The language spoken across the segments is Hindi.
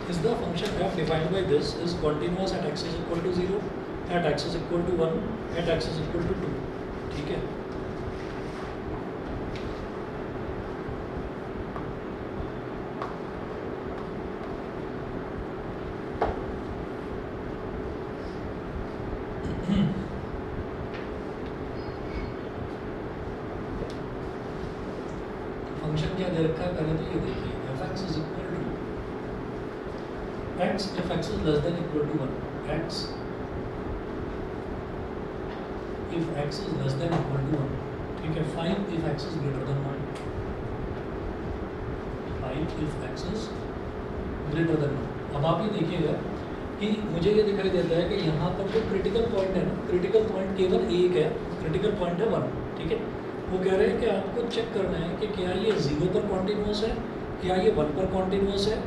is the function f defined by this is continuous at x is equal to 0, at x is equal to 1, at x is equal to 2. ठीक है, फंक्शन क्या दे रखा है पहले तो ये देखिए, f x is equal to x if x is less than equal to 1, x if x is less than equal to 1, ठीक है, find if x is greater than 1, find if x is greater than 1। अब आप ये देखिएगा कि मुझे ये दिखाई देता है कि यहाँ पर जो क्रिटिकल पॉइंट है ना, क्रिटिकल पॉइंट केवल एक है, क्रिटिकल पॉइंट है 1, ठीक है। वो कह रहे हैं कि आपको चेक करना है कि क्या ये 0 पर कॉन्टिन्यूस है, क्या ये 1 पर कॉन्टिन्यूस है,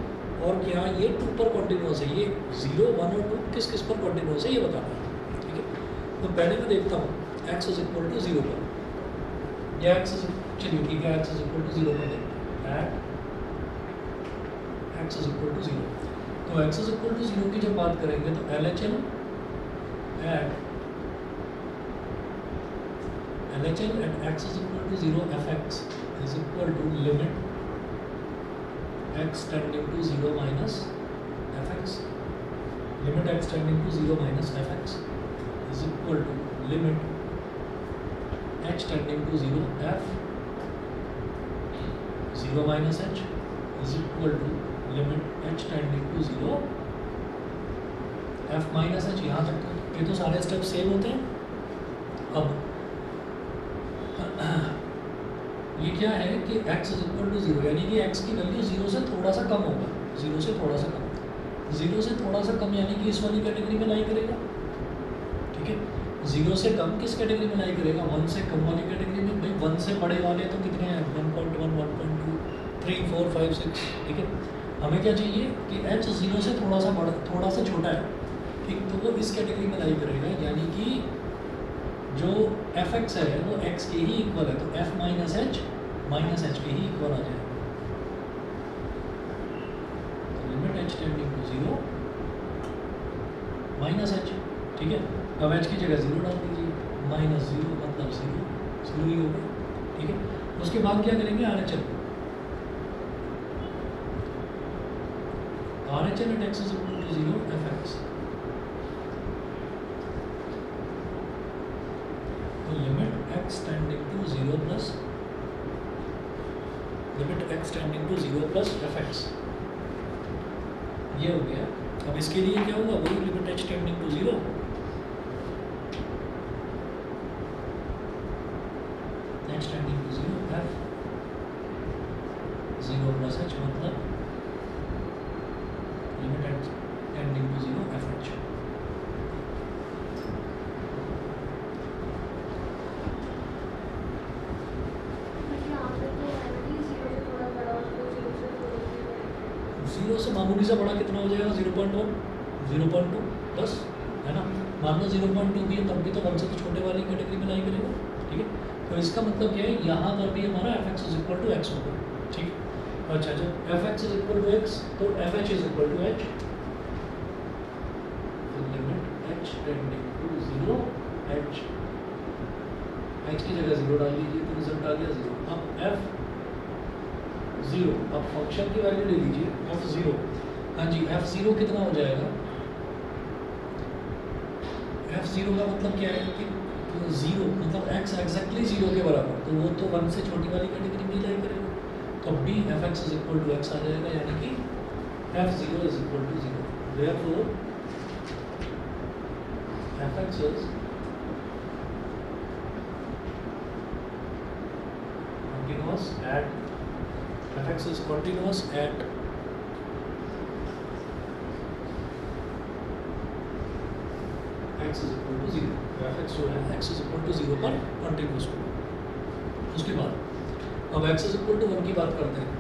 और क्या ये 2 पर कॉन्टिन्यूस है। ये 0, 1 और 2 किस किस पर कॉन्टिन्यूस है ये बताना है, ठीक है। तो पहले मैं देखता हूँ x इज इक्वल टू 0 पर, या x इज, चलिए ठीक है, x इज इक्वल टू 0 पर देखते हैं, x इज इक्वल टू 0। तो x इज इक्वल टू 0 की जब बात करेंगे तो LHL at x is equal to 0 fx is equal to limit x tending to 0 minus fx, limit x tending to 0 minus fx is equal to limit h tending to 0 f 0 minus h is equal to limit h tending to 0 f minus h। यहाँ तक ये तो सारे स्टेप सेम होते हैं। अब ये क्या है कि x इज इक्वल टू 0, यानी कि x की वैल्यू 0 से थोड़ा सा कम होगा, 0 से थोड़ा सा कम, 0 से थोड़ा सा कम यानी कि इस वाली कैटेगरी में लाई करेगा, ठीक है। 0 से कम किस कैटेगरी में लाई करेगा, 1 से कम वाली कैटेगरी में। भाई 1 से बड़े वाले तो कितने हैं, 1.1, 1.2, 3, 4, 5, 6, ठीक है। हमें क्या चाहिए कि h 0 से थोड़ा सा बड़ा, थोड़ा सा छोटा है, ठीक, तो वो इस कैटेगरी में लाई करेगा, यानी कि जो fx है वो x के ही इक्वल है, तो f माइनस h के ही इक्वल आ जाएगा। तो limit h tending to 0 minus h, ठीक है। अब h की जगह 0 डाल दीजिए, माइनस 0 मतलब 0 ही होगा, ठीक है। उसके बाद क्या करेंगे, RHL at x is equal to 0 fx, limit x tending to 0 plus limit x tending to 0 plus fx, ये हो गया। अब इसके लिए क्या होगा, वही limit h tending to 0, h tending to 0 f 0 plus h मतलब limit h tending to 0 fh। Zero से मामूली सा बड़ा कितना हो जाएगा, 0.1, 0.2 बस, है ना। मान लो 0.2 भी है तब भी तो 1 से तो छोटे वाली कैटेगरी में लाई करेगा, ठीक है। तो इसका मतलब क्या है, यहाँ पर भी हमारा fx is equal to x होगा, ठीक। अच्छा, जब fx is equal to x तो fh is equal to h, तो limit h tending to 0 h की जगह 0 डाल दीजिए तो रिजल्ट आ गया 0। अब f 0, अब फंक्शन की वैल्यू ले लीजिए f0, हाँ जी, f0 कितना हो जाएगा, f0 का मतलब क्या है कि 0 मतलब x एग्जैक्टली 0 के बराबर, तो वो तो 1 से छोटी वाली कैटेगरी में लाई करेगा, तो अब भी fx is equal to x आ जाएगा, यानी कि f0 is equal to 0। Therefore fx इज continuous at fx is continuous at x is equal to 0, fx जो है x is equal to 0 पर continuous होगा। उसके बाद अब x is equal to 1 की बात करते हैं,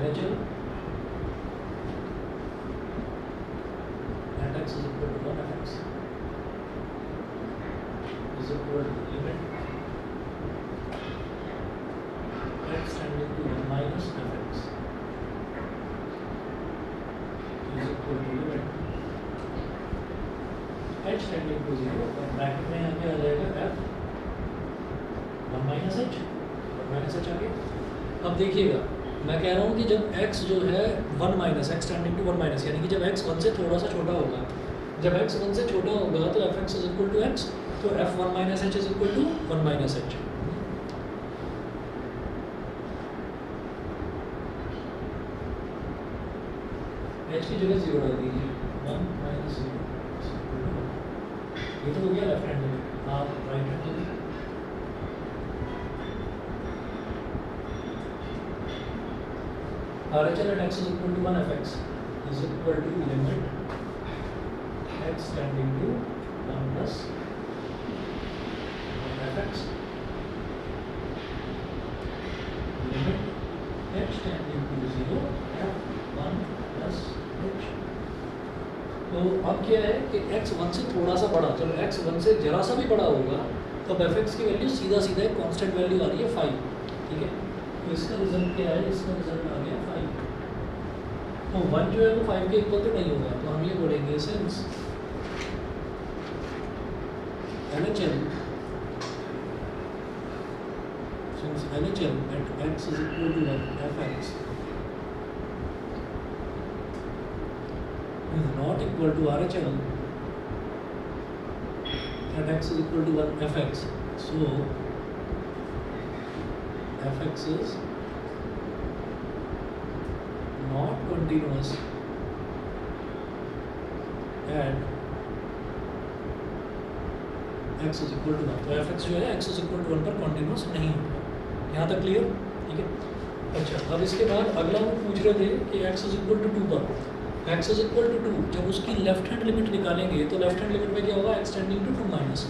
LHL at x is equal to 1 fx is equal to limit tending to 0 और ब्रैकेट में यहाँ पे आ जाएगा f 1 माइनस एच आ गया। अब देखिएगा मैं कह रहा हूँ कि जब x जो है 1 minus x tending to 1 minus, यानी कि जब x 1 से थोड़ा सा छोटा होगा, जब x 1 से छोटा होगा तो f x is equal to x, तो f 1 minus h is equal to 1 minus H. H की जगह 0 डाल दीजिए, 1 माइनस 0 ये तो हो गया लेफ्ट हैंड में। आप राइट हैंड में RHL at x is equal to 1 fx is equal to limit x tending to 1 plus 1 fx, limit x tending to 0 f 1 plus h। तो अब क्या है कि x 1 से थोड़ा सा बड़ा, चलो x 1 से जरा सा भी बड़ा होगा तो fx की वैल्यू सीधा सीधा एक कांस्टेंट वैल्यू आ रही है 5, ठीक है। तो इसका रिजल्ट क्या है, इसका रिजल्ट आ गया 5। तो 1 जो है वो 5 के इक्वल तो नहीं होगा, तो हम ये बोलेंगे since LHL at x is equal to 1 fx is not equal to RHL at x is equal to 1 fx, so fx is not continuous at x is equal to 1। तो fx जो है x is equal to 1 पर कॉन्टिन्यूस नहीं होगा। यहाँ तक क्लियर, ठीक है। अच्छा, अब इसके बाद अगला हम पूछ रहे थे कि x is equal to 2 पर, x is equal to 2 जब उसकी लेफ्ट हैंड लिमिट निकालेंगे तो लेफ्ट हैंड लिमिट में क्या होगा, x टेंडिंग टू 2 माइनस,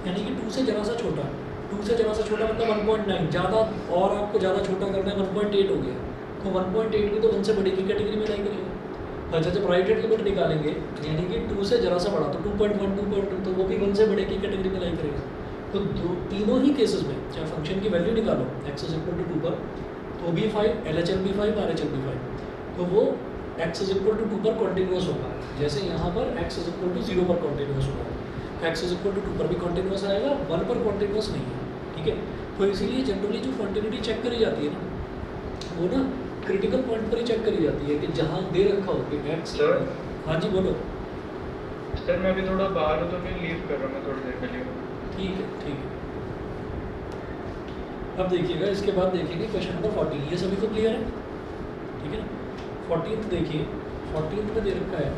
यानी कि 2 से जरा सा छोटा, 2 से जरा सा छोटा मतलब 1.9, ज़्यादा और आपको ज़्यादा छोटा करना है 1.8 हो गया, तो 1.8 भी तो 1 से बड़ी की कैटेगरी में नहीं करेगा। अच्छा, जब राइट हैंड लिमिट निकालेंगे यानी कि 2 से जरा सा बड़ा तो 2.1 2.2, तो वो भी 1 से बड़े की कैटेगरी में नहीं करेगा। तो तीनों ही केसेस में चाहे फंक्शन की वैल्यू निकालो x इज इक्वल टू 2 पर तो भी 5, LHL भी 5, RHL भी 5, तो वो x इज इक्वल टू 2 पर कॉन्टिन्यूस होगा। जैसे यहाँ पर x इज इक्वल टू 0 पर कॉन्टिन्यूस होगा, x इज इक्वल टू 2 पर भी कॉन्टिन्यूस आएगा, 1 पर कॉन्टिन्यूस नहीं है, ठीक है। तो इसीलिए जनरली जो कॉन्टिन्यूटी चेक करी जाती है ना, वो ना क्रिटिकल पॉइंट पर ही चेक करी जाती है कि जहाँ दे रखा हो कि x। सर, हाँ जी बोलो। सर मैं अभी थोड़ा बाहर हूँ तो मैं लीव कर रहा हूँ, मैं थोड़ी देर के लिए। ठीक है, ठीक है। अब देखिएगा इसके बाद देखेंगे क्वेश्चन नंबर 14, ये सभी को क्लियर है, ठीक है ना। 14th देखिए, 14th में दे रखा है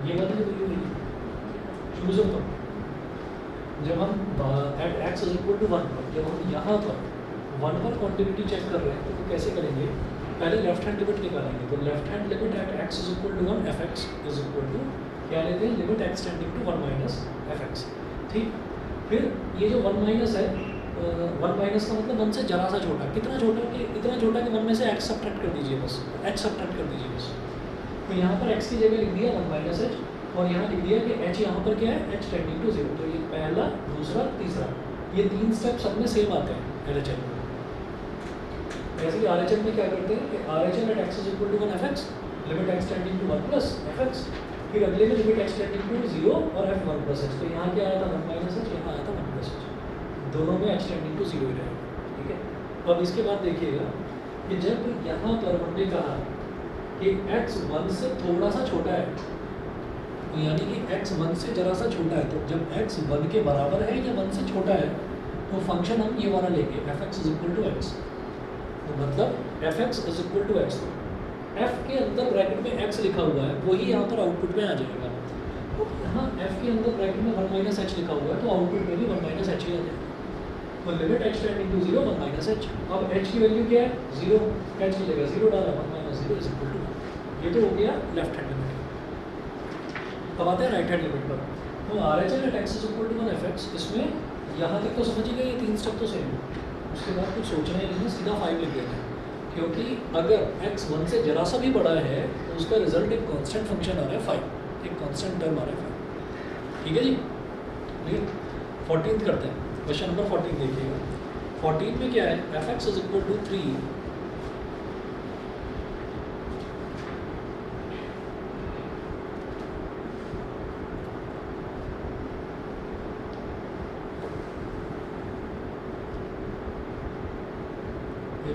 ये वाली जो वैल्यू है शुरू पर, जब हम at x is equal to 1 पर, जब हम यहाँ पर 1 पर कॉन्टिन्यूटी चेक कर रहे हैं तो कैसे करेंगे, पहले लेफ्ट हैंड लिमिट निकालेंगे। तो left hand limit at x is equal to 1 fx is equal to क्या लेते हैं, limit x tending to 1 minus fx, ठीक। फिर ये जो 1 माइनस है, 1 माइनस का मतलब 1 से जरा सा छोटा, कितना छोटा कि इतना छोटा कि 1 में से x सब्ट्रैक्ट कर दीजिए, बस h सब्ट्रैक्ट कर दीजिए बस। तो यहाँ पर x की जगह लिख दिया 1 माइनस एच, और यहाँ लिख दिया कि h यहाँ पर क्या है, h टेंडिंग टू 0। तो ये पहला, दूसरा, तीसरा, ये 3 स्टेप सब में सेम आते हैं LHL में। वैसे ही RHL में क्या करते हैं कि RHL at x is equal to 1 fx, limit x tending to 1 plus fx, फिर अगले में लिमिट x टेंडिंग टू 0 और f 1 plus h। तो यहाँ क्या आया था 1 माइनस एच, यहाँ आया था 1 plus h, दोनों में h टेंडिंग टू 0 ही रहेगा, ठीक है। अब इसके बाद देखिएगा कि जब यहाँ पर हमने कहा कि x 1 से थोड़ा सा छोटा है, तो यानी कि x 1 से जरा सा छोटा है, तो जब x 1 के बराबर है या 1 से छोटा है तो फंक्शन हम ये वाला लेंगे fx is equal to x। तो मतलब fx is equal to x, f के अंदर ब्रैकेट में x लिखा हुआ है वही यहाँ पर आउटपुट में आ जाएगा। तो यहाँ f के अंदर ब्रैकेट में 1 माइनस एच लिखा हुआ है तो आउटपुट में भी 1 माइनस एच ही आ जाएगा। तो limit x tending to 0 1 minus h. अब h की वैल्यू क्या है, 0, h की जगह 0 डाला, 1 माइनस 0 इज इक्वल टू, ये तो हो गया लेफ्ट हैंड लिमिट। अब आते हैं राइट हैंड लिमिट पर। तो RHL at x is equal to 1 fx, इसमें यहाँ तक तो समझ ही गए, ये 3 स्टेप तो सेम है। उसके बाद कुछ सोचना ही नहीं, सीधा 5 लिख देते हैं, क्योंकि अगर x 1 से जरा सा भी बड़ा है तो उसका रिजल्ट एक कांस्टेंट फंक्शन आ रहा है 5, एक कांस्टेंट टर्म आ रहा है 5, ठीक है जी। ठीक, 14th करते हैं, क्वेश्चन नंबर 14 देखिएगा। 14 में क्या है, fx is equal to 3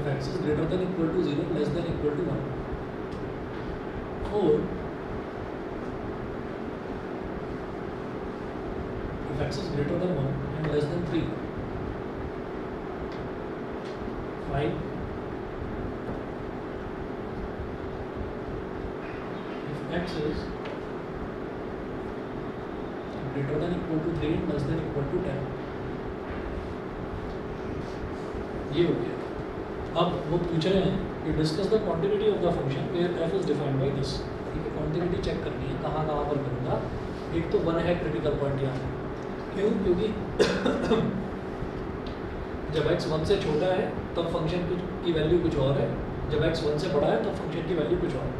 if x is greater than equal to 0 less than equal to 1 or if x is greater than 1 and less than 3 5 if x is greater than equal to 3 and less than equal to 10 ये हो गया। अब वो पूछ रहे हैं कि discuss the quantity of the function where f is defined by this. ठीक है, क्वांटिटी चेक करनी है कहाँ कहाँ पर करूँगा। एक तो 1 है क्रिटिकल पॉइंट यहाँ, क्यों? क्योंकि जब x 1 से छोटा है तब फंक्शन की वैल्यू कुछ और है, जब x 1 से बड़ा है तब फंक्शन की वैल्यू कुछ और है।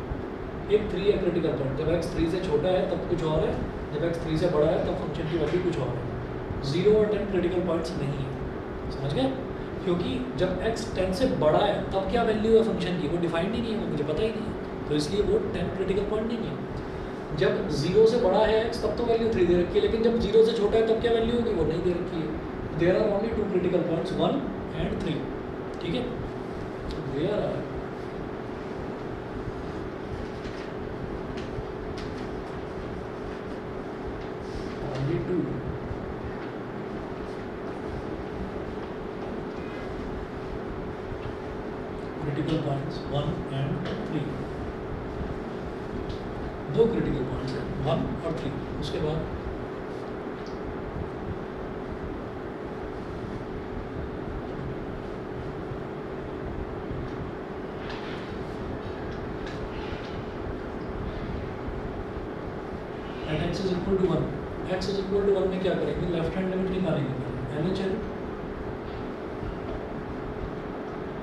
एक 3 है क्रिटिकल पॉइंट, जब x 3 से छोटा है तब कुछ और है, जब x 3 से बड़ा है तब फंक्शन की वैल्यू कुछ और है। 0 और 10 क्रिटिकल पॉइंट्स नहीं है, समझ गए? क्योंकि जब x 10 से बड़ा है तब क्या वैल्यू है फंक्शन की वो डिफाइंड ही नहीं है, वो मुझे पता ही नहीं है, तो इसलिए वो 10 क्रिटिकल पॉइंट नहीं है। जब 0 से बड़ा है x तब तो वैल्यू 3 दे रखी है, लेकिन जब 0 से छोटा है तब क्या वैल्यू होगी वो नहीं दे रखी है। There are only 2 critical points 1 and 3। ठीक है, there are only 2 critical points 1 and 3। दो क्रिटिकल पॉइंट्स हैं 1 और 3। उसके बाद at x is equal to 1, x is equal to 1 में क्या करेंगे? लेफ्ट हैंड लिमिट निकालेंगे LHL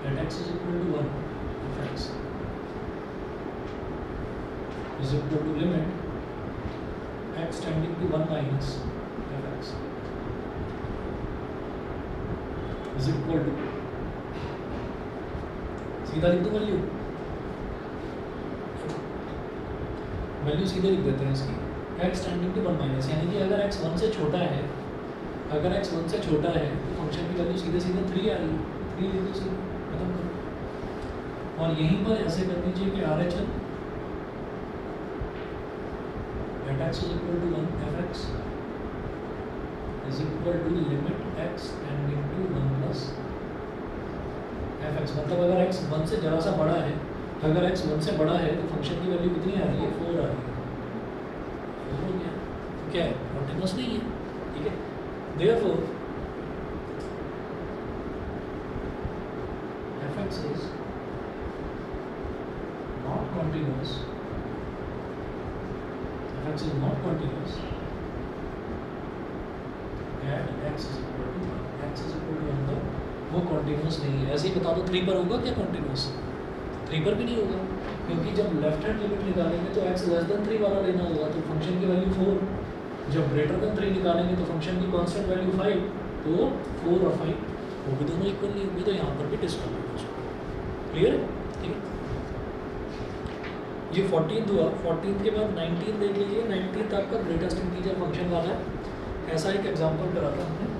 at x is equal to 1 if x is equal to limit x tending to 1 minus fx is equal to, सीधा लिख दो वैल्यू सीधे लिख देते हैं इसकी। x टेंडिंग टू 1 माइनस, यानी कि अगर x 1 से छोटा है, अगर x 1 से छोटा है तो फंक्शन की वैल्यू सीधे सीधे 3 आ रही है, 3 लिख दो सीधे, खत्म करो। और यहीं पर ऐसे कर दीजिए कि RHL at x is equal to 1 fx is equal to limit x tending to 1 plus fx। मतलब अगर x 1 से ज़रा सा बड़ा है, अगर x 1 से बड़ा है तो फंक्शन की वैल्यू कितनी आ रही है? 4 आ रही है। 4 हो गया, तो क्या है? कॉन्टिन्यूस नहीं है। ठीक है, therefore fx is not continuous, fx is not continuous at x is equal to 1। x is equal to 1 तो वो कॉन्टिन्यूस नहीं है। ऐसे ही बता दो 3 पर होगा क्या कॉन्टिन्यूस? 3 पर भी नहीं होगा, क्योंकि जब लेफ्ट हैंड लिमिट निकालेंगे तो x लेस देन 3 वाला लेना होगा, तो फंक्शन की वैल्यू 4। जब ग्रेटर देन 3 निकालेंगे तो फंक्शन की कांस्टेंट वैल्यू 5, तो 4 और 5 वो भी दोनों इक्वल नहीं होंगे, तो यहाँ पर भी डिस्कॉन्टिन्यूस होगा। क्लियर है? ठीक है, ये 14th हुआ। 14th के बाद 19 देख लीजिए। 19th आपका ग्रेटेस्ट इंटीजर फंक्शन वाला है। ऐसा एक एग्जाम्पल करा था हमने।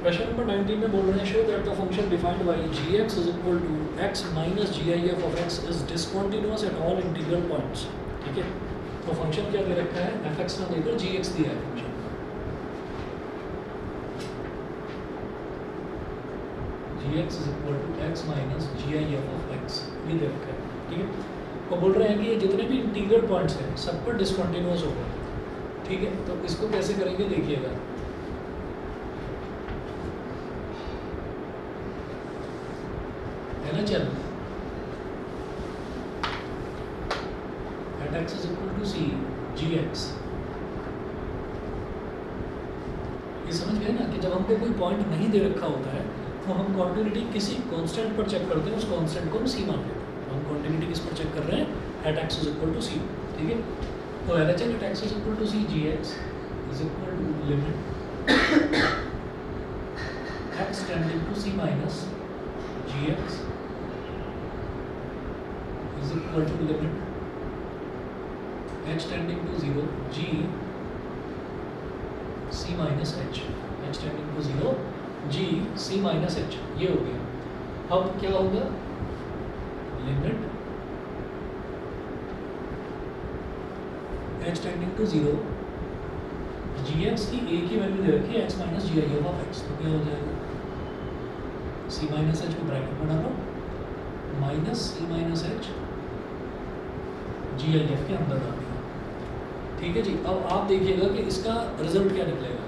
क्वेश्चन नंबर 19 में बोल रहे हैं show that the function defined by gx is equal to x minus gif of x is discontinuous at all integral points. ठीक है, तो फंक्शन क्या दे रखा है? fx ना देकर gx दिया है function. gx is equal to x minus gif of x, ये दे रखा है। ठीक है, वो बोल रहे हैं कि जितने भी इंटीग्रल पॉइंट्स हैं सब पर डिसकंटीन्यूअस होगा। ठीक है, तो इसको कैसे करेंगे देखिएगा। LHL at x is equal to c gx ये समझ गए ना कि जब हमको कोई पॉइंट नहीं दे रखा होता है तो हम कॉन्टिन्यूटी किसी कांस्टेंट पर चेक करते हैं, उस कांस्टेंट को हम सी मान लेते हैं। तो हम कॉन्टिन्यूटी किस पर चेक कर रहे हैं? At X is equal to C. ठीक है, तो L H L at X is equal to C G X is equal to limit X tending to C minus G X is equal to limit H tending to zero G C minus H, H tending to zero G C minus H. ये हो गया। अब क्या होगा? Limit H tending to zero G X की ए की वैल्यू दे रखी है x minus G I of x, तो क्या हो जाएगा? सी माइनस एच को ब्रैकेट में डालो minus c minus H G I F के अंदर डाल दिया। ठीक है जी। अब आप देखिएगा कि इसका रिजल्ट क्या निकलेगा।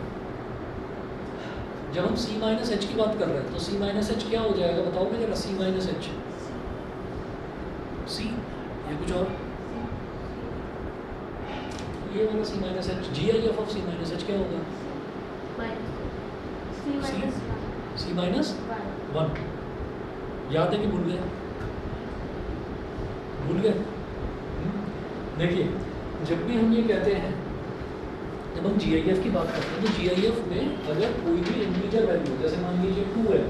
जब हम सी माइनस एच की बात कर रहे हैं तो सी माइनस एच क्या हो जाएगा बताओगे जरा? सी माइनस एच सी या कुछ और? ये वाला C minus H G I F of C minus H क्या होगा? C minus one. याद है कि भूल गए? भूल गए? देखिए, जब भी हम ये कहते हैं, जब हम जी आई एफ की बात करते हैं तो जी आई एफ में अगर कोई भी इंटीजर वैल्यू, जैसे मान लीजिए 2 है,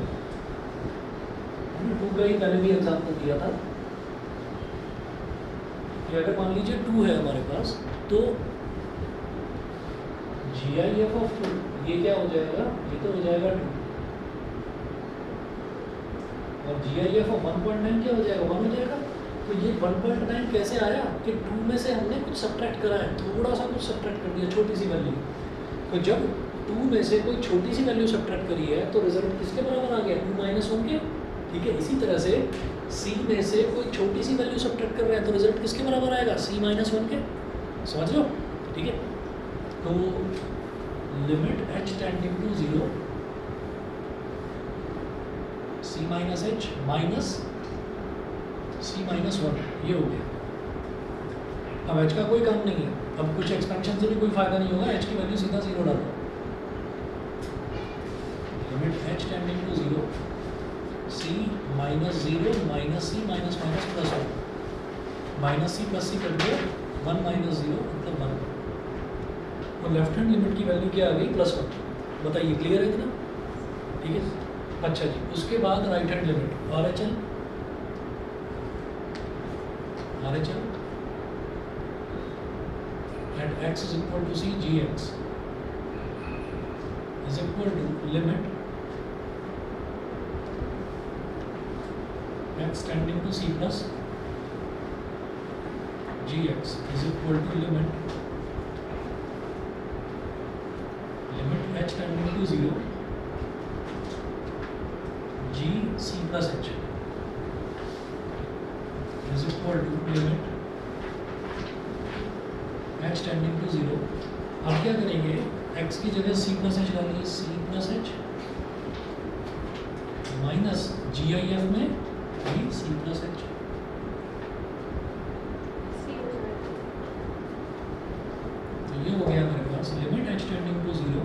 2 का ही मैंने भी एग्जाम्पल दिया था कि अगर मान लीजिए 2 है हमारे पास, तो जी आई एफ ऑफ 2 ये क्या हो जाएगा? ये तो हो जाएगा 2, और जी आई एफ ऑफ 1.9 क्या हो जाएगा? 1 हो जाएगा। तो ये 1.9 कैसे आया कि 2 में से हमने कुछ सब्ट्रैक्ट करा है, थोड़ा सा कुछ सब्ट्रैक्ट कर दिया, छोटी सी वैल्यू। तो जब 2 में से कोई छोटी सी वैल्यू सब्ट्रैक्ट करी है तो रिजल्ट किसके बराबर आ गया? 2 माइनस 1 के। ठीक है, इसी तरह से सी में से कोई छोटी सी वैल्यू सब्ट्रैक्ट कर रहे हैं तो रिजल्ट किसके बराबर आएगा? सी माइनस 1 के। समझ लो? ठीक है, तो limit H tending to zero c minus h minus c minus 1, ये हो गया। अब एच का कोई काम नहीं है, अब कुछ एक्सपेंशन से भी कोई फायदा नहीं होगा, एच की वैल्यू सीधा 0 डालो। Limit H tending to zero c minus 0 minus c minus minus plus 1, minus c plus c cut गया, 1 माइनस 0 मतलब 1। और लेफ्ट हैंड लिमिट की वैल्यू क्या आ गई? +1। बताइए, क्लियर है इतना? ठीक है, अच्छा जी। उसके बाद right hand limit R H L at x is equal to c gx is equal to limit x tending to c plus gx is equal to limit h tending to 0 g c plus h is equal to limit h tending to 0। अब क्या करेंगे? x की जगह c plus h डालेंगे, c plus h minus G I F में भी c plus h। तो ये हो गया मेरे पास limit h tending to 0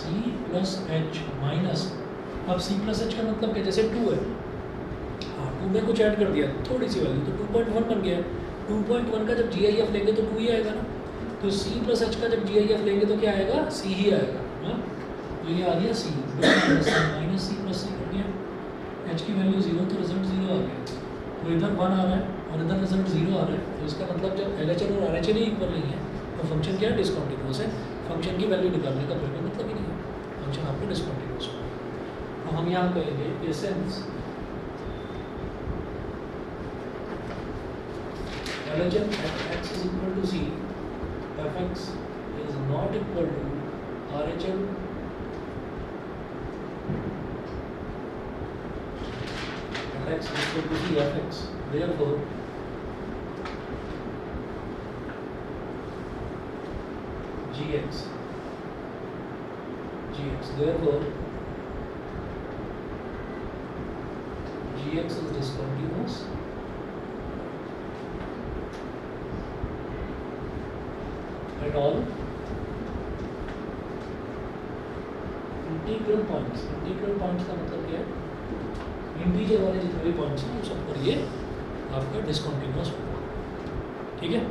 c plus h minus, अब c plus h का मतलब क्या? जैसे 2 है, हाँ 2 में कुछ ऐड कर दिया थोड़ी सी वैल्यू तो 2.1 बन गया। 2.1 का जब जी आई एफ लेंगे तो 2 ही आएगा ना, तो c प्लस h का जब जी आई एफ लेंगे तो क्या आएगा? c ही आएगा। हाँ, तो ये आ गया c minus c plus c कर दिया, h की वैल्यू 0 तो रिजल्ट 0 आ गया। तो इधर 1 आ रहा है और इधर रिजल्ट 0 आ रहा है, तो इसका मतलब जब एल एच एल और आर एच एल ही इक्वल नहीं है तो फंक्शन क्या है? डिसकंटिन्यूअस है। फंक्शन की वैल्यू निकालने का कोई मतलब ही नहीं है, फंक्शन आपको डिसकंटिन्यूअस होगा। तो हम यहाँ कहेंगे essence LHM at x is equal to c, fx is not equal to RHM at x is equal to c fx. Therefore, gx. Therefore, gx is discontinuous. At all integral points का मतलब क्या है, इंटीजर वाले जितने भी पॉइंट्स हैं उस सब पर ये आपका डिसकंटिन्यूअस होगा, ठीक है।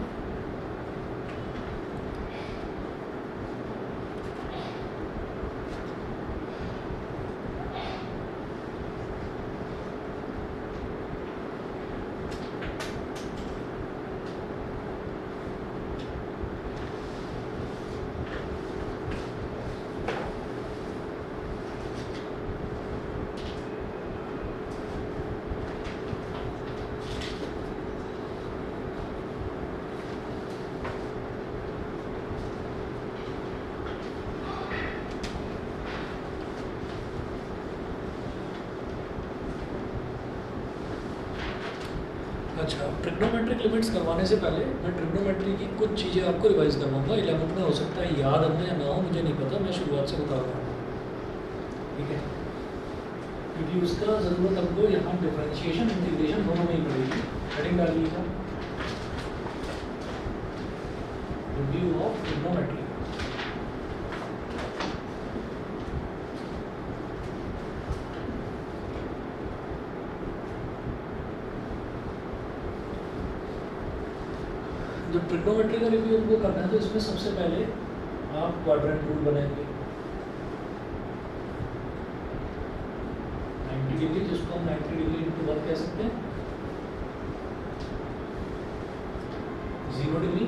अच्छा, ट्रिग्नोमेट्रिक लिमिट्स करवाने से पहले मैं ट्रिग्नोमेट्री की कुछ चीज़ें आपको रिवाइज करवाऊंगा। 11th में हो सकता है याद हो या ना हो, मुझे नहीं पता, मैं शुरुआत से बता रहा हूँ, ठीक है, क्योंकि उसका ज़रूरत हमको यहाँ डिफरेंशिएशन इंटीग्रेशन दोनों में ही पड़ेगी। हेडिंग डालिएगा, रिव्यू ऑफ ट्रिग्नोमेट्री। जब ट्रिग्नोमेट्री का रिव्यू उनको करना है तो इसमें सबसे पहले आप क्वाड्रेंट रूल बनाएंगे 90 डिग्री, जिसको हम 90 डिग्री इंटू 1 कह सकते हैं, 0 डिग्री,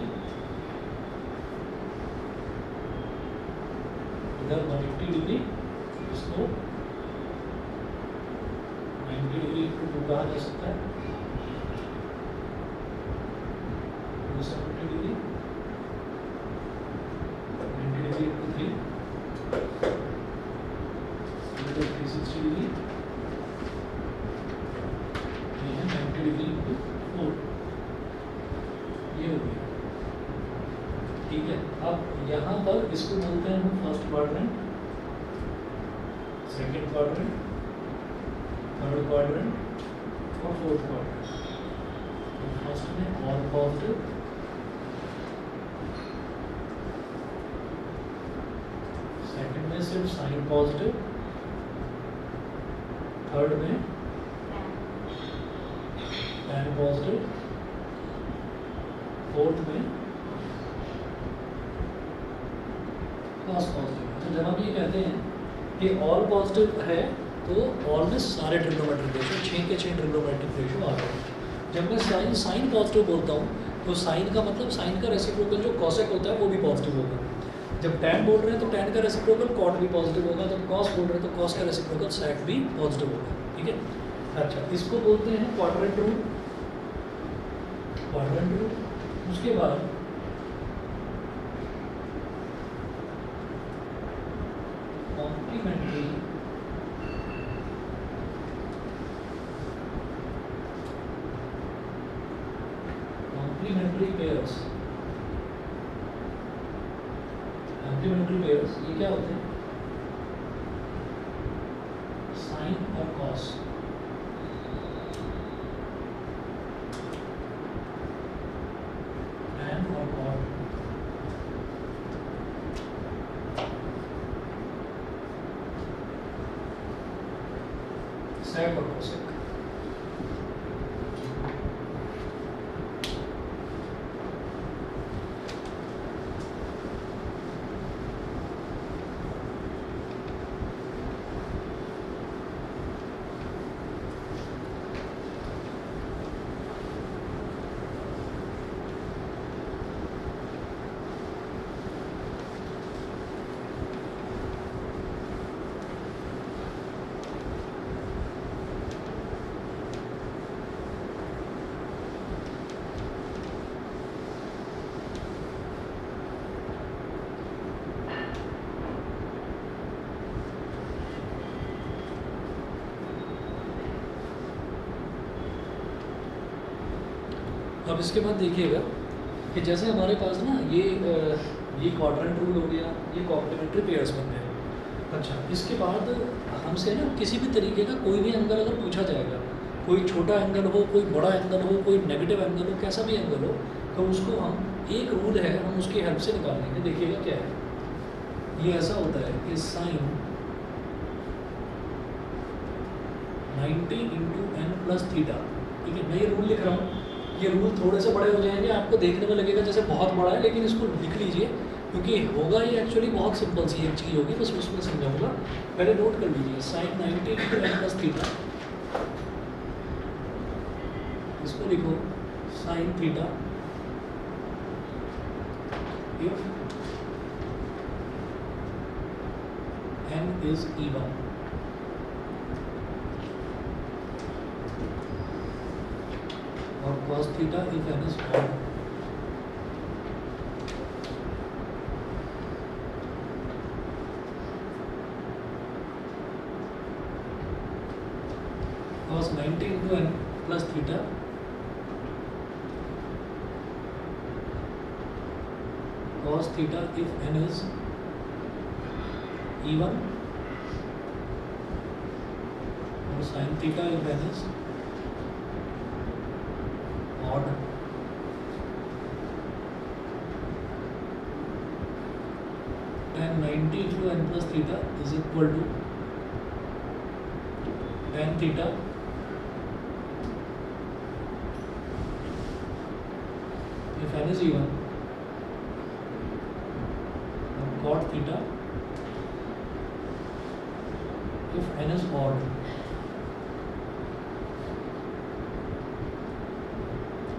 इधर 180 डिग्री, इसको 90 डिग्री इंटू 2 कहा जा सकता है, 270 डिग्री, 90 डिग्री इंटू 3, 360 डिग्री, ये है 90 डिग्री इंटू 4, ये हो गया, ठीक है। अब यहाँ पर इसको बोलते हैं हम first quadrant, second quadrant, third quadrant और फोर्थ क्वाड्रेंट। तो फर्स्ट में ऑल पॉजिटिव, सेकंड में सिर्फ साइन पॉजिटिव, थर्ड में टैन पॉजिटिव, फोर्थ में कॉस पॉजिटिव। तो जब हम ये कहते हैं कि ऑल पॉजिटिव है तो ऑल में सारे ट्रिग्नोमेट्रिक रेशियो 6 के 6 ट्रिग्नोमेट्रिक रेशियो आ गए। जब मैं साइन पॉजिटिव बोलता हूँ तो साइन का मतलब साइन का रेसिप्रोकल जो कॉसेक होता है वो भी पॉजिटिव होगा। जब टैन बोल रहे हैं तो टैन का रेसिप्रोकल कॉट भी पॉजिटिव होगा। जब कॉस बोल रहे हैं तो कॉस का रेसिप्रोकल सेक भी पॉजिटिव होगा, ठीक है। अच्छा, इसको बोलते हैं क्वाड्रेंट रूल। क्वाड्रेंट रूल, उसके बाद कॉम्प्लीमेंट्री पेयर्स। कॉम्प्लीमेंट्री पेयर्स ये क्या होते हैं? साइन और कॉस। टैन और कॉट। सेक और कोसेक। अब इसके बाद देखिएगा कि जैसे हमारे पास ना ये क्वाड्रेंट रूल हो गया, ये कॉम्प्लीमेंट्री पेयर्स बन गए। अच्छा, इसके बाद हमसे ना किसी भी तरीके का कोई भी एंगल अगर पूछा जाएगा, कोई छोटा एंगल हो, कोई बड़ा एंगल हो, कोई नेगेटिव एंगल हो, कैसा भी एंगल हो, तो उसको हम एक रूल है हम उसकी हेल्प से निकाल लेंगे। देखिएगा क्या है, ये ऐसा होता है कि sine 90 into n plus theta. ठीक है, मैं ये रूल लिख रहा हूँ, ये रूल थोड़े से बड़े हो जाएंगे, आपको देखने में लगेगा जैसे बहुत बड़ा है, लेकिन इसको लिख लीजिए क्योंकि होगा ये एक्चुअली बहुत सिंपल सी एक चीज़ होगी, बस उसमें समझाऊंगा। पहले नोट कर लीजिए, sine 90 into n plus theta, इसको लिखो sine theta if n is even, और cos theta if n is odd। cos 90 into n plus theta cos theta if n is even, और sin theta if n is odd। tan 90 into n plus theta is equal to tan theta if n is even, and cot theta if n is odd।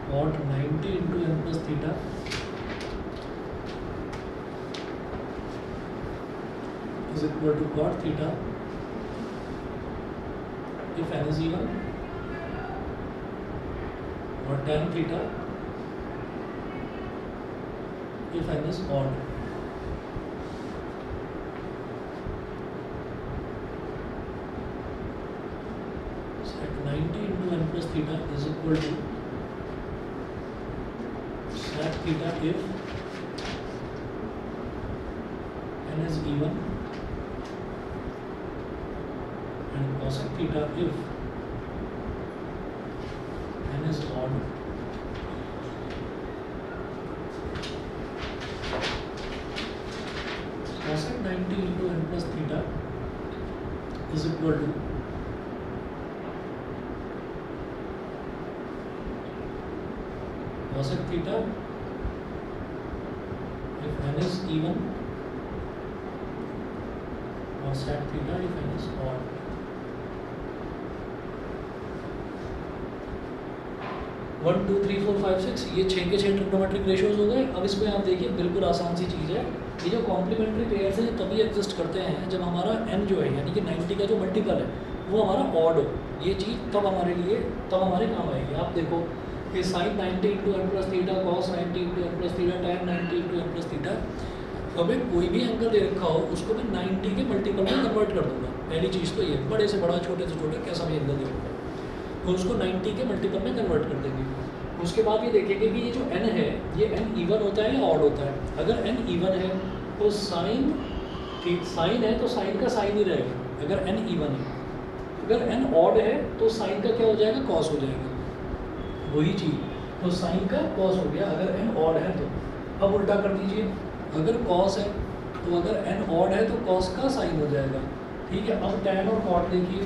Cot 90 into n plus theta is equal to cot theta if n is even, or tan theta if n is odd। Sec 90 into n plus theta is equal to sec theta if n is even, and cosec theta if n is odd। Cosec 90 into n plus theta is equal to cosec theta if n is even, और sec theta if n is odd। One two three four five six, ये 6 के 6 ट्रिग्नोमेट्रिक रेशियोज हो गए। अब इसमें आप देखिए बिल्कुल आसान सी चीज़ है, ये जो कॉम्प्लीमेंट्री पेयर्स हैं तभी एग्जिस्ट करते हैं जब हमारा n जो है यानी कि 90 का जो मल्टीपल है वो हमारा ऑड हो। ये चीज़ तब हमारे लिए तब हमारे काम आएगी। आप देखो कि sine 90 into n plus theta, cos 90 into n plus theta, tan 90 into n plus theta, हमें कोई भी एंगल दे रखा हो उसको मैं 90 के मल्टीपल में कन्वर्ट कर दूंगा। पहली चीज़ तो ये, बड़े से बड़ा छोटे से छोटा कैसा भी एंगल दे रखा है तो उसको 90 के मल्टीपल में कन्वर्ट कर देंगे। उसके बाद ये देखेंगे कि ये जो n है ये n इवन होता है या ऑड होता है। अगर n इवन है तो साइन है तो साइन का साइन ही रहेगा अगर n इवन है। अगर n ऑड है तो साइन का क्या हो जाएगा, कॉस हो जाएगा। वही चीज़, तो साइन का कॉस हो गया अगर n ऑड है तो। अब उल्टा कर दीजिए, अगर कॉस है तो अगर n ऑड है तो कॉस का साइन हो जाएगा। ठीक है, अब टैन और कॉट देखिए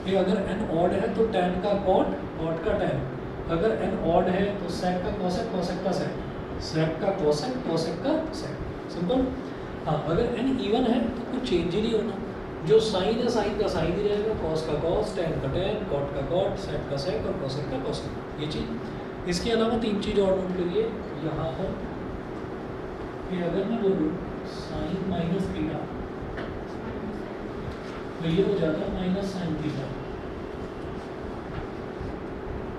कि अगर n ऑड है तो टैन का कॉट, कॉट का टैन। अगर n ऑड है तो सेक का कॉसेक, कॉसेक का सेक, सेक का कॉसेक, कॉसेक का सेक। सिंपल। हाँ, अगर n इवन है तो कुछ चेंज ही नहीं होना, जो साइन है साइन का साइन ही रहेगा, कॉस का कॉस, टैन का टैन, कॉट का कॉट, सेक का सेक और कॉसेक का कॉसेक। ये चीज़। इसके अलावा 3 चीज़ और नोट करिए यहाँ पर कि अगर मैं बोलूँ साइन माइनस थीटा तो ये हो जाता है minus sine theta,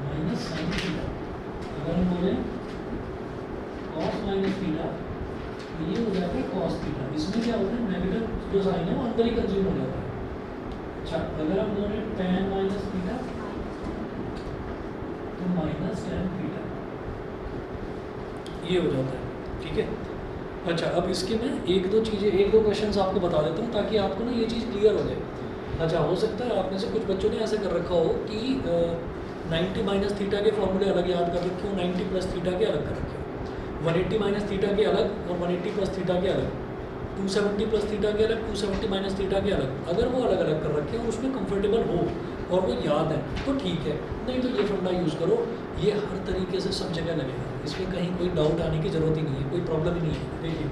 minus sine theta. अगर हम बोले कॉस माइनस थीटा तो ये हो जाता है कॉस थीटा। इसमें क्या होता है, नेगेटिव जो साइन है वो अंदर ही कंज्यूम हो जाता है। अच्छा, अगर हम बोले टैन माइनस थीटा तो माइनस टैन थीटा, ये हो जाता है। ठीक है। अच्छा, अब इसके मैं एक दो क्वेश्चंस आपको बता देता हूँ ताकि आपको ना ये चीज़ क्लियर हो जाए। अच्छा, हो सकता है आप में से कुछ बच्चों ने ऐसे कर रखा हो कि 90 माइनस थीटा के फॉर्मूले अलग याद कर रखे हो, 90 प्लस थीटा के अलग कर रखे हो, 180 माइनस थीटा के अलग और 180 प्लस थीटा के अलग, 270 प्लस थीटा के अलग, 270 माइनस थीटा के अलग। अगर वो अलग अलग कर रखे हो और उसमें कंफर्टेबल हो और वो याद है तो ठीक है, नहीं तो ये फंडा यूज़ करो, ये हर तरीके से सब जगह लगेगा, इसमें कहीं कोई डाउट आने की ज़रूरत ही नहीं है, कोई प्रॉब्लम ही नहीं है। देखिए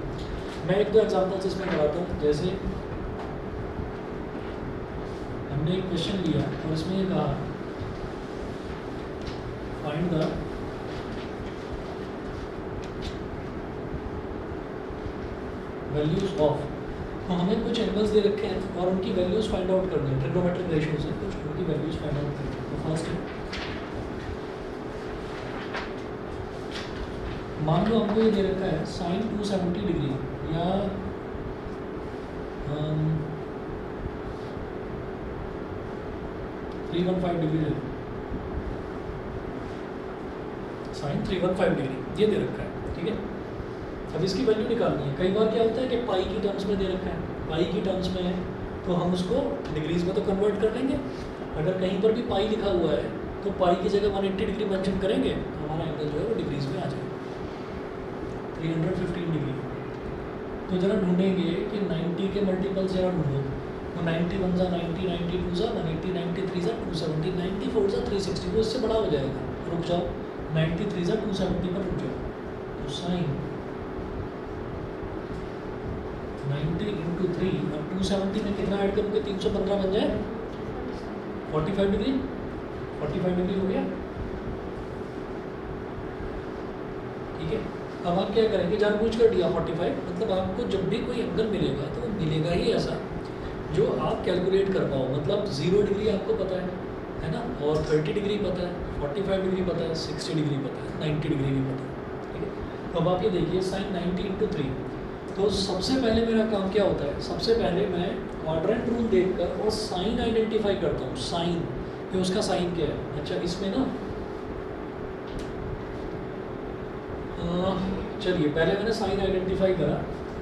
मैं एक दो एग्जांपल्स इसमें कराता हूँ। जैसे हमने एक क्वेश्चन लिया और इसमें ये कहा फाइंड द वैल्यूज ऑफ, तो हमें कुछ एंगल्स दे रखे हैं और उनकी वैल्यूज फाइंड आउट करनी है, ट्रिग्नोमेट्रिक रेशियो से कुछ उनकी वैल्यूज फाइंड आउट करनी है। तो फर्स्ट है, मान लो हमको ये दे रखा है साइन 270 डिग्री या 315 डिग्री ले लो, साइन 315 डिग्री ये दे रखा है, ठीक है। अब इसकी वैल्यू निकालनी है। कई बार क्या होता है कि पाई की टर्म्स में दे रखा है, पाई की टर्म्स में है तो हम उसको डिग्रीज में तो कन्वर्ट कर लेंगे। अगर कहीं पर भी पाई लिखा हुआ है तो पाई की जगह 180 डिग्री मेंशन करेंगे तो हमारा एंगल जो है वो डिग्रीज में आ जाएगा, 315 डिग्री। तो जरा ढूंढेंगे कि 90 के मल्टीपल्स जरा ढूंढो, तो 91 ज़ा 90, 92 ज़ा 180, 93 ज़ा 270, 94 ज़ा 360, वो इससे बड़ा हो जाएगा। रुक जाओ, 93 ज़ा 270 पर रुक जाओ, तो साइन 90 इंटू 3, अब 270 में कितना ऐड करोगे, 315 बन जाए 45 डिग्री, 45 डिग्री हो गया, ठीक है। अब आप क्या करेंगे, जानबूझ कर दिया 45, मतलब आपको जब भी कोई एंगल मिलेगा तो वो मिलेगा ही ऐसा जो आप कैलकुलेट कर पाओ। मतलब 0 डिग्री आपको पता है ना, और 30 डिग्री पता है, 45 डिग्री पता है, 60 डिग्री पता है, 90 डिग्री भी पता है, ठीक है। तो अब आप ये देखिए साइन 90 इंटू 3, तो सबसे पहले मेरा काम क्या होता है, सबसे पहले मैं क्वाड्रेंट रूल देखकर और साइन आइडेंटिफाई करता हूँ, साइन कि उसका साइन क्या है। अच्छा इसमें ना चलिए पहले मैंने साइन आइडेंटिफाई करा,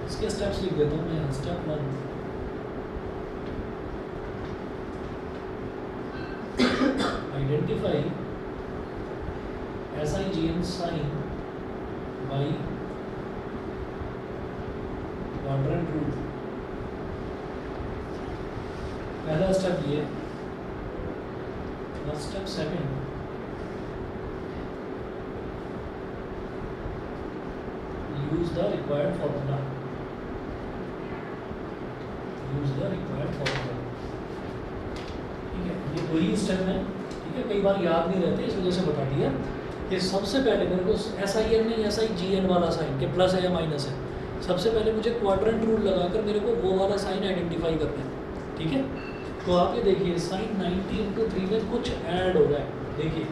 इसके स्टेप्स लिख देता हूँ मैं यहाँ। Step 1, identify SIGN sign by quadrant rule. पहला स्टेप ये। Step second, use the required formula, use the required formula, ठीक है। ये दो ही स्टेप है, ठीक है। कई बार याद नहीं रहते इस वजह से बता दिया कि सबसे पहले मेरे को SIN नहीं SIGN वाला साइन के प्लस है या माइनस है, सबसे पहले मुझे क्वाड्रेंट रूल लगाकर मेरे को वो वाला साइन आइडेंटिफाई करना है, ठीक है। तो आप ये देखिए साइन 90 इंटू 3 में कुछ ऐड हो रहा है, देखिए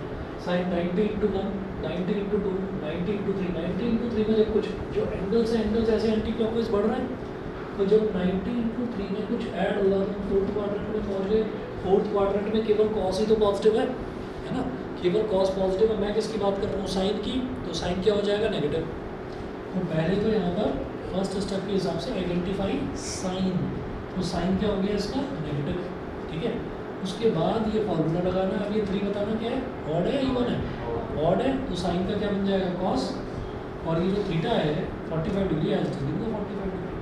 sine 90 into 1, 90 into 2, 90 into 3, 90 into 3 में जब कुछ जो एंगल्स हैं, एंगल्स ऐसे एंटी क्लॉकवाइज बढ़ रहे हैं, तो जब 90 इंटू 3 में कुछ ऐड होगा तो फोर्थ क्वाड्रेंट में पहुँच गए। फोर्थ क्वाड्रेंट में केवल कॉस ही तो पॉजिटिव है ना, केवल कॉस पॉजिटिव है। मैं किसकी बात कर रहा हूँ, साइन की, तो साइन क्या हो जाएगा, नेगेटिव। तो पहले तो यहाँ पर फर्स्ट स्टेप के हिसाब से आइडेंटिफाई साइन, तो साइन क्या हो गया इसका, नेगेटिव, ठीक है। उसके बाद ये फॉर्मूला लगाना है। अब ये 3 बताना क्या है, ऑड है इवन है, ऑड है तो साइन का क्या बन जाएगा, कॉस, और ये जो थीटा है 45 डिग्री है, 45 डिग्री,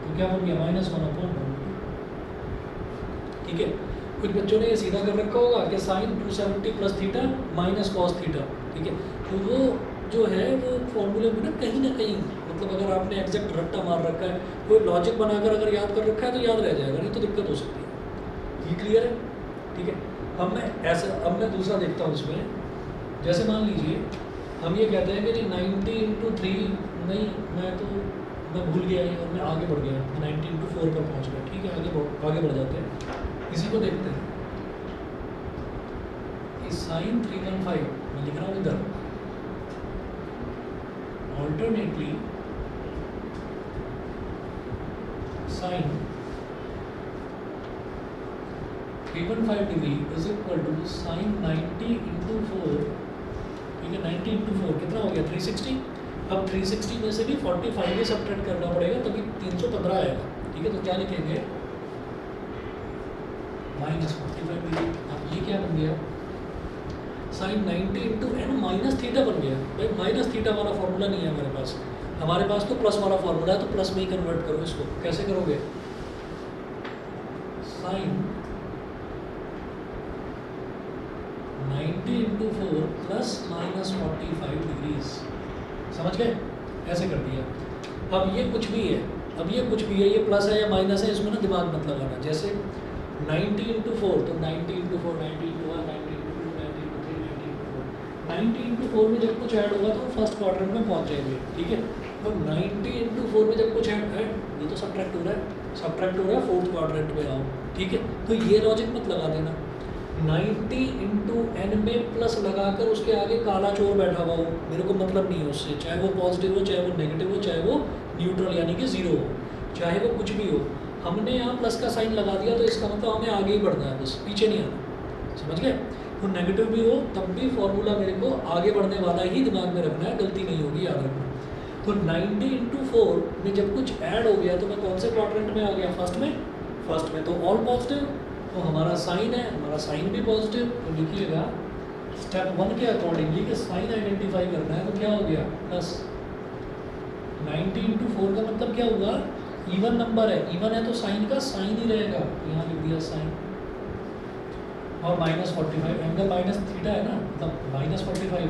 तो क्या बन गया, -1/1, ठीक है। कुछ बच्चों ने ये सीधा कर रखा होगा कि sine 270 plus theta minus cos theta, ठीक है। तो वो जो है वो फॉर्मूले में ना कहीं मतलब अगर आपने एग्जैक्ट रट्टा मार रखा है, कोई लॉजिक बनाकर अगर याद कर रखा है तो याद रह जाएगा, नहीं तो दिक्कत हो सकती है। ये क्लियर है, ठीक है। अब मैं दूसरा देखता हूँ इसमें। जैसे मान लीजिए हम ये कहते हैं कि 90 इंटू 3 नहीं, मैं भूल गया और मैं आगे बढ़ गया, 90 इंटू 4 पर पहुँच गया, ठीक है। आगे बढ़ जाते हैं, इसी को देखते हैं कि साइन 315 मैं लिख रहा हूँ इधर, alternately sine 315 degree is equal to sine 90 into 4, ठीक है। 90 इंटू 4 कितना हो गया, 360। अब 360 में से भी 45 में सब्ट्रैक्ट करना पड़ेगा तभी 315 आएगा, ठीक है। तो क्या लिखेंगे, -45 डिग्री। अब ये क्या बन गया, sine 90 into n minus theta बन गया। भाई माइनस थीटा वाला फॉर्मूला नहीं है हमारे पास, हमारे पास तो प्लस वाला फॉर्मूला है, तो प्लस में ही कन्वर्ट करो इसको। कैसे करोगे, sine 90 into 4 plus minus 45 degrees. समझ गए? ऐसे कर दिया। अब ये कुछ भी है, अब ये कुछ भी है, ये प्लस है या माइनस है, इसमें ना दिमाग मत लगाना। जैसे 90 इंटू 4 तो 90 into 4, 90 into 1, 90 into 2, 90 into 3, 90 into 4। 90 into 4 में जब कुछ ऐड होगा तो फर्स्ट क्वाड्रेंट में पहुंच जाएंगे, ठीक है। तो 90 इंटू 4 में जब कुछ ऐड है, ये तो सब्ट्रैक्ट हो रहा है, सब्ट्रैक्ट हो रहा है, फोर्थ क्वाड्रेंट में आओ, ठीक है। तो ये लॉजिक मत लगा देना। 90 इंटू एन में प्लस लगाकर उसके आगे काला चोर बैठा हुआ हो, मेरे को मतलब नहीं है उससे, चाहे वो पॉजिटिव हो, चाहे वो नेगेटिव हो, चाहे वो न्यूट्रल यानी कि जीरो हो, चाहे वो कुछ भी हो। हमने यहाँ प्लस का साइन लगा दिया तो इसका मतलब हमें आगे ही बढ़ना है, बस पीछे नहीं आना। समझ गए? तो नेगेटिव भी हो तब भी फॉर्मूला मेरे को आगे बढ़ने वाला ही दिमाग में रखना है, गलती नहीं होगी, याद रखना। तो 90 इंटू 4 में जब कुछ ऐड हो गया तो मैं कौन से क्वाड्रेंट में आ गया? फर्स्ट में। फर्स्ट में तो ऑल पॉजिटिव, तो हमारा साइन है, हमारा साइन भी पॉजिटिव। तो लिखिएगा स्टेप 1 के अकॉर्डिंगली कि साइन आइडेंटिफाई करना है, तो क्या हो गया? प्लस 90 इंटू 4 का मतलब क्या होगा? इवन नंबर है, इवन है तो साइन का साइन ही रहेगा, यहाँ लिख दिया साइन। और माइनस 45 एंगल माइनस थीटा है ना, मतलब माइनस 45 है,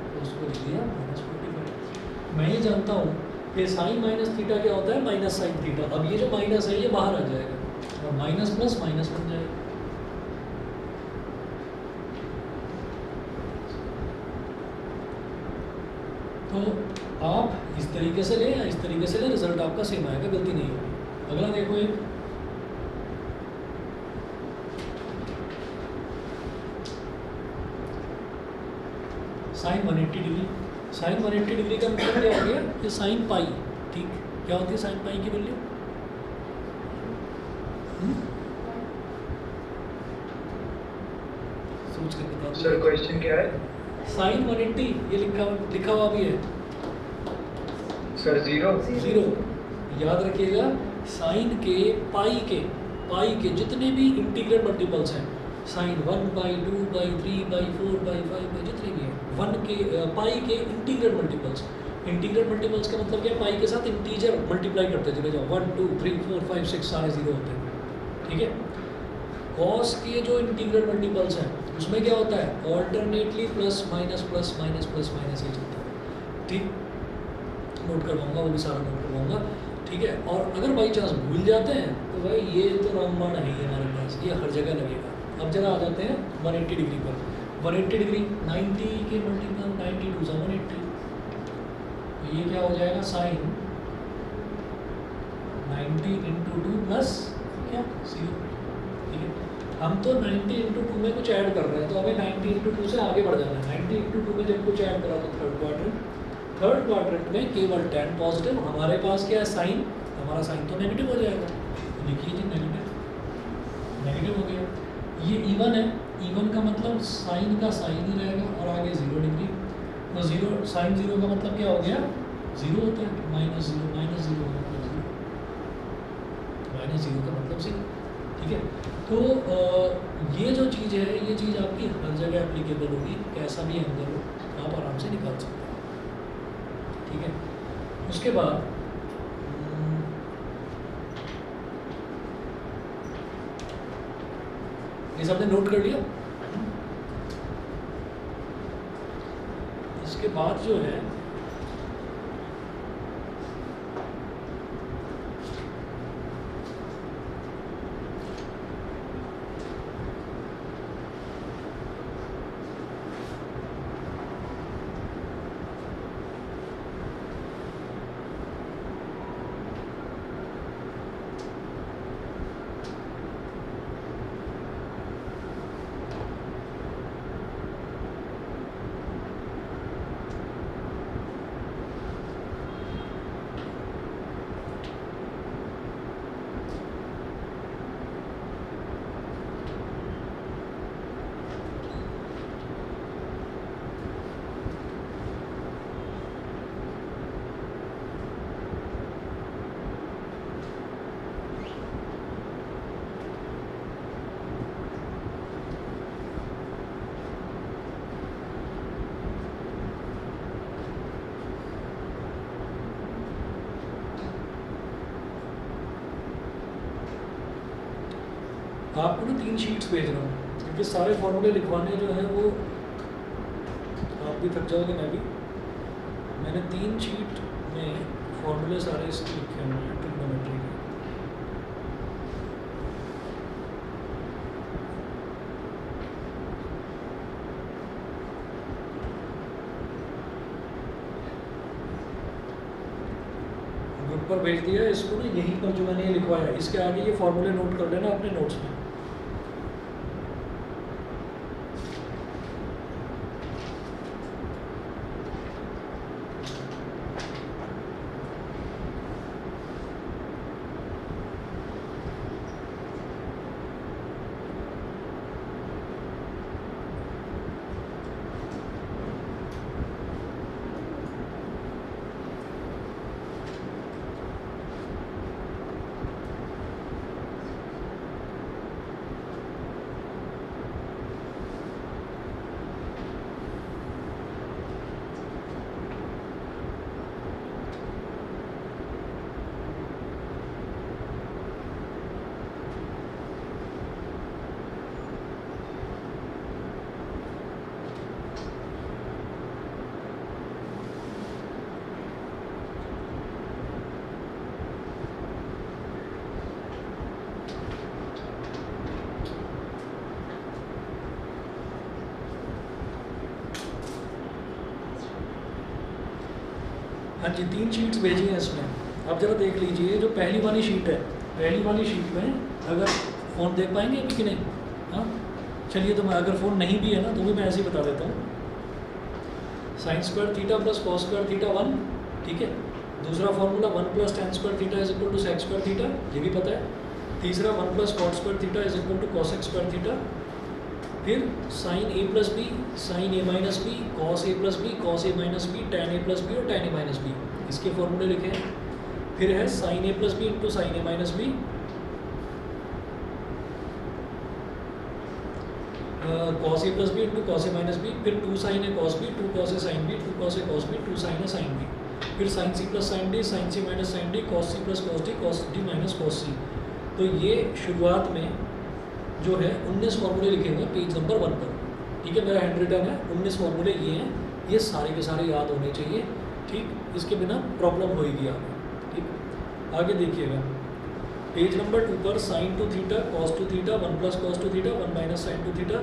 तो उसको लिख दिया माइनस 45। मैं ये जानता हूँ कि साइन माइनस थीटा क्या होता है? Minus sine theta. अब ये जो माइनस है ये बाहर आ जाएगा और माइनस प्लस माइनस बन जाएगा। तो आप इस तरीके से लें या इस तरीके से लें, रिजल्ट आपका सेम आएगा, गलती नहीं होगी। अगला देखो, एक साइन 180 डिग्री। साइन 180 डिग्री का मतलब क्या हो गया? कि साइन पाई, ठीक। क्या होती है साइन पाई की वैल्यू? सोच कर बता दो। सर क्वेश्चन क्या है? साइन 180 ये लिखा हुआ भी है सर जीरो। जीरो। याद रखिएगा, साइन के पाई के जितने भी इंटीग्रल मल्टीपल्स हैं, साइन 1/2/3/4/5 जितने भी हैं, 1 के पाई के इंटीग्रल मल्टीपल्स। इंटीग्रल मल्टीपल्स का मतलब क्या? पाई के साथ इंटीजर मल्टीप्लाई करते चले जाओ, 1 2 3 4 5 6 सारे जीरो होते हैं, ठीक है। कॉस के जो इंटीग्रल मल्टीपल्स हैं उसमें क्या होता है? Alternately plus minus plus minus plus minus ही चलता है, ठीक। नोट करवाऊंगा, वो भी सारा नोट करवाऊंगा, ठीक है। और अगर बाई चांस भूल जाते हैं तो भाई ये तो रामबाण है ही हमारे पास, ये हर जगह लगेगा। अब जरा आ जाते हैं 180 डिग्री पर। 180 डिग्री 90 के मल्टीपल 92 से 180, तो ये क्या हो जाएगा? साइन 90 इंटू 2 प्लस क्या 0, ठीक है। हम तो 90 इंटू 2 में कुछ ऐड कर रहे हैं, तो हमें 90 इंटू 2 से आगे बढ़ जाना है। 90 इंटू 2 में जब कुछ ऐड करा तो थर्ड क्वाड्रेंट में केवल 10 पॉजिटिव। हमारे पास क्या है? साइन, हमारा साइन तो नेगेटिव हो जाएगा, लिखिए जी नेगेटिव हो गया। ये इवन है, इवन का मतलब साइन का साइन ही रहेगा और आगे 0 डिग्री। तो जीरो, साइन 0 का मतलब क्या हो गया? 0 होता है, -0 -0 का मतलब 0, -0 का मतलब 0, ठीक है। तो ये जो चीज़ है, ये चीज़ आपकी हर जगह एप्लीकेबल होगी, कैसा भी एंगल हो आप आराम से निकाल सकते हैं, ठीक है। उसके बाद ये सबने नोट कर लिया। इसके बाद जो है आपको ना 3 शीट्स भेज रहा हूँ, क्योंकि सारे फॉर्मूले लिखवाने जो हैं वो आप भी थक जाओगे, मैं भी। मैंने 3 शीट में फॉर्मूले सारे इसके लिखे हुए हैं ट्रिग्नोमेट्री के। ग्रुप पर भेज दिया है इसको ना, यहीं पर जो मैंने ये लिखवाया है इसके आगे ये फॉर्मूले नोट कर लेना अपने नोट्स में। हाँ जी, 3 शीट्स भेजी हैं इसमें। आप ज़रा देख लीजिए, जो पहली वाली शीट है, पहली वाली शीट में अगर फ़ोन देख पाएंगे अभी कि नहीं? हाँ चलिए, तो मैं अगर फ़ोन नहीं भी है ना तो भी मैं ऐसे ही बता देता हूँ। Sine square theta plus cos square theta 1, ठीक है। दूसरा formula 1 plus tan square theta is equal to sec square theta, ये भी पता है। तीसरा 1 plus cot square theta is equal to cosec square theta. फिर sine A plus B, sine A minus B, cos A plus B, cos A minus B, tan A plus B और टेन ए माइनस बी, इसके फॉर्मूले लिखे हैं। फिर है sine A plus B into sine A minus B, cos A plus B into cos A minus B, फिर 2 sine A cos B, 2 cos A sine B, 2 cos A cos B, 2 sine A sine B, फिर sine C plus sine D, sine C minus sine D, cos C plus cos D, cos D minus cos C. तो ये शुरुआत में जो है 19 फॉर्मूले लिखे हुए हैं पेज नंबर 1 पर, ठीक है। मेरा हैंड रिटन है, 19 फॉर्मूले ये हैं, ये सारे के सारे याद होने चाहिए, ठीक। इसके बिना प्रॉब्लम होएगी आपको, ठीक। आगे देखिएगा, पेज नंबर 2 पर sine two theta cos two theta 1 plus cos two theta 1 minus sine two theta,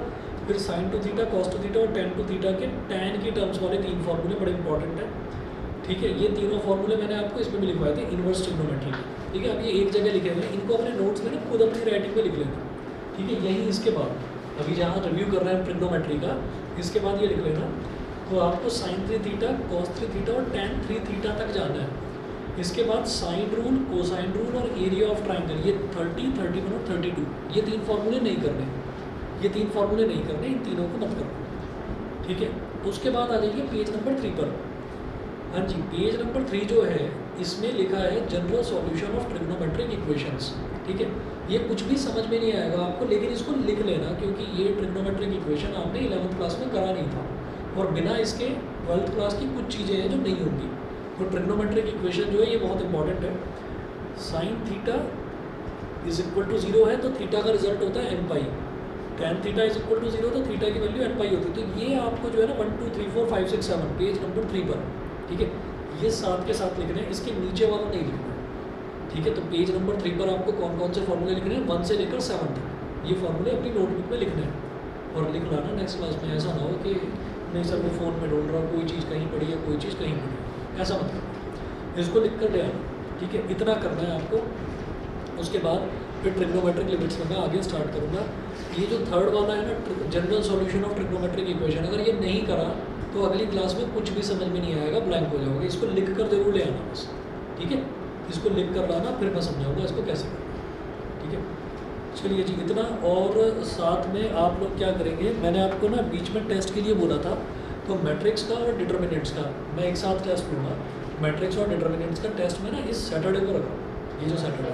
फिर sine two theta cos two theta और टेन टू थीटा के टैन की टर्म्स वाले 3 फॉर्मूले बड़े इंपॉर्टेंट हैं, ठीक है। ये तीनों फॉर्मूले मैंने आपको इसमें भी लिखवाए थे इन्वर्स ट्रिग्नोमेट्री में, ठीक है। अब ये एक जगह लिखे हुए हैं, इनको अपने नोट्स में ना खुद अपनी राइटिंग में लिख लेना, ठीक है। यही इसके बाद अभी जहाँ रिव्यू कर रहे हैं ट्रिग्नोमेट्री का, इसके बाद ये लिख लेना। तो आपको साइन 3 थीटा कॉस 3 थीटा और टेन 3 थीटा तक जाना है। इसके बाद साइन रूल, कोसाइन रूल और एरिया ऑफ ट्राइंगल, ये 30, 31 और 32, ये 3 फॉर्मूले नहीं करने, ये 3 फॉर्मूले नहीं करने, इन तीनों को मत करो, ठीक है। उसके बाद आ जाइए पेज नंबर 3 पर। हाँ जी, पेज नंबर 3 जो है इसमें लिखा है general solution of trigonometric equations, ठीक है। ये कुछ भी समझ में नहीं आएगा आपको, लेकिन इसको लिख लेना, क्योंकि ये ट्रिग्नोमेट्रिक इक्वेशन आपने 11th क्लास में करा नहीं था, और बिना इसके 12th क्लास की कुछ चीज़ें हैं जो नहीं होंगी। तो ट्रिग्नोमेट्रिक इक्वेशन जो है ये बहुत इंपॉर्टेंट है। Sine theta is equal to 0 है तो थीटा का रिजल्ट होता है n pi, tan theta is equal to 0 तो थीटा की वैल्यू एन पाई होती है। तो ये आपको जो है ना 1 2 3 4 5 6 7 पेज नंबर 3 पर, ठीक है, ये साथ के साथ लिखने हैं, इसके नीचे वाला नहीं लिखना है, ठीक है। तो पेज नंबर 3 पर आपको कौन कौन से फॉर्मूले लिखने हैं 1 से लेकर 7 तक, ये फॉर्मूले अपनी नोटबुक में लिखने हैं और लिख लाना नेक्स्ट क्लास में। ऐसा ना हो कि नहीं सर मैं फ़ोन में ढूंढ रहा हूँ, कोई चीज़ कहीं पड़ी है, कोई चीज़ कहीं पड़ी है, ऐसा मत करो, इसको लिख कर ले आना, ठीक है। इतना करना है आपको। उसके बाद फिर ट्रिग्नोमेट्रिक लिमिट्स में मैं आगे स्टार्ट करूँगा। ये जो थर्ड वाला है ना general solution of trigonometric equation, अगर ये नहीं करा तो अगली क्लास में कुछ भी समझ में नहीं आएगा, ब्लैंक हो जाओगे। इसको लिख कर जरूर ले आना बस, ठीक है। इसको लिख कर लाना, फिर मैं समझाऊंगा इसको कैसे करना, ठीक है। चलिए जी, इतना। और साथ में आप लोग क्या करेंगे, मैंने आपको ना बीच में टेस्ट के लिए बोला था, तो मैट्रिक्स का और डिटर्मिनेंट्स का मैं एक साथ टेस्ट लूँगा। मैट्रिक्स और डिटर्मिनेंट्स का टेस्ट मैं ना इस सैटरडे को रखा, ये जो सैटरडे,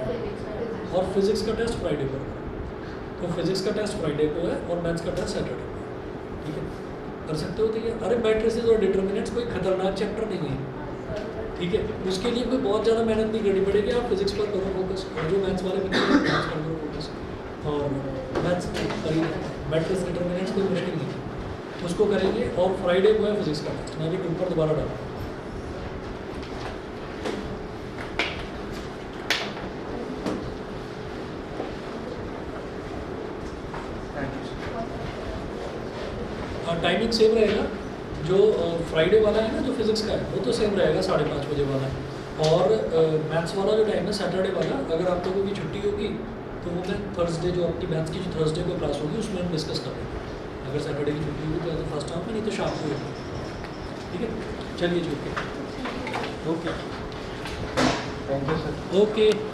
और फिजिक्स का टेस्ट फ्राइडे को रखा। तो फिजिक्स का टेस्ट फ्राइडे को है और मैथ्स का टेस्ट सैटरडे को है, ठीक है। कर सकते हो, ठीक है। अरे मैट्रिसेस और डिटर्मिनेंट्स कोई खतरनाक चैप्टर नहीं है, ठीक है। उसके लिए कोई बहुत ज़्यादा मेहनत नहीं करनी पड़ेगी, आप फिजिक्स पर करो फोकस, और जो मैथ्स वाले बच्चे हैं मैथ्स पर करो फोकस, और मैथ्स मैट्रिक्स डिटर्मिनेंट्स कोई मुश्किल नहीं है, उसको करेंगे। और फ्राइडे को है फिजिक्स का, मैं भी ग्रुप पर दोबारा डालूँ। Thank you sir. Timing same रहेगा, जो फ्राइडे वाला है ना जो फिजिक्स का है वो तो सेम रहेगा 5:30 बजे वाला। और मैथ्स वाला जो टाइम है सैटरडे वाला, अगर आप लोगों की छुट्टी होगी तो वो मैं थर्सडे जो आपकी मैथ्स की जो थर्सडे को क्लास होगी उसमें हम डिस्कस कर लेंगे। अगर सैटरडे की छुट्टी होगी तो फर्स्ट हाफ में, नहीं तो शाम को होगी। ठीक है, चलिए जी, okay thank you sir. Okay.